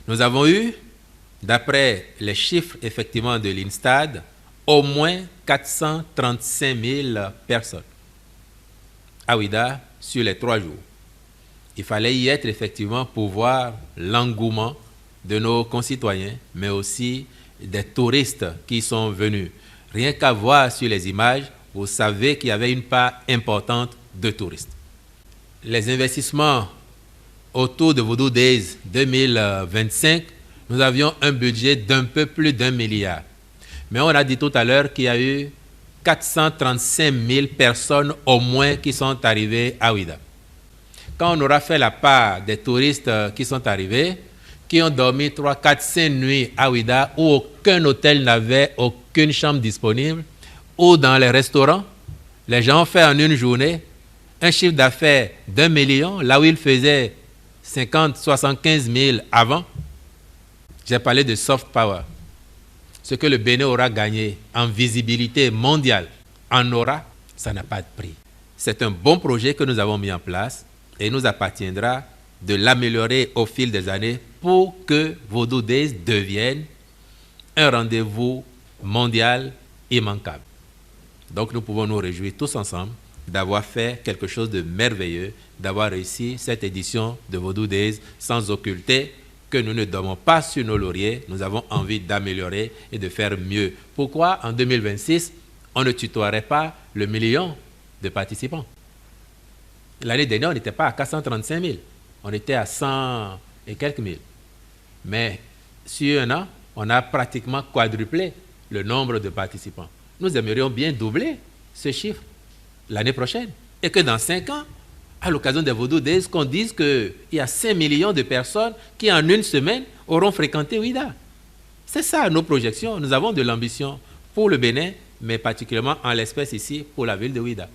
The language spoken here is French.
Nous avons eu, d'après les chiffres effectivement de l'INSTAD, au moins 435 000 personnes à Ouidah sur les 3 jours. Il fallait y être effectivement pour voir l'engouement de nos concitoyens, mais aussi des touristes qui sont venus. Rien qu'à voir sur les images, vous savez qu'il y avait une part importante de touristes. Les investissements autour de Voodoo Days 2025, nous avions un budget d'un peu plus d'1 milliard. Mais on a dit tout à l'heure qu'il y a eu 435 000 personnes au moins qui sont arrivées à Ouidah. Quand on aura fait la part des touristes qui sont arrivés, qui ont dormi 3, 4, 5 nuits à Ouidah, où aucun hôtel n'avait aucune chambre disponible, ou dans les restaurants, les gens ont fait en une journée un chiffre d'affaires d'1 million, là où ils faisaient 50, 75 000 avant. J'ai parlé de soft power. Ce que le Bénin aura gagné en visibilité mondiale, en aura, ça n'a pas de prix. C'est un bon projet que nous avons mis en place et il nous appartiendra de l'améliorer au fil des années pour que Voodoo Days devienne un rendez-vous mondial immanquable. Donc nous pouvons nous réjouir tous ensemble d'avoir fait quelque chose de merveilleux, d'avoir réussi cette édition de Voodoo Days sans occulter que nous ne dormons pas sur nos lauriers, nous avons envie d'améliorer et de faire mieux. Pourquoi en 2026, on ne tutoierait pas le million de participants? L'année dernière, on n'était pas à 435 000, on était à 100 et quelques mille. Mais sur un an, on a pratiquement quadruplé le nombre de participants. Nous aimerions bien doubler ce chiffre l'année prochaine. Et que dans 5 ans, à l'occasion des Voodoo Days, qu'on dise qu'il y a 5 millions de personnes qui, en une semaine, auront fréquenté Ouidah. C'est ça nos projections. Nous avons de l'ambition pour le Bénin, mais particulièrement en l'espèce ici, pour la ville de Ouidah.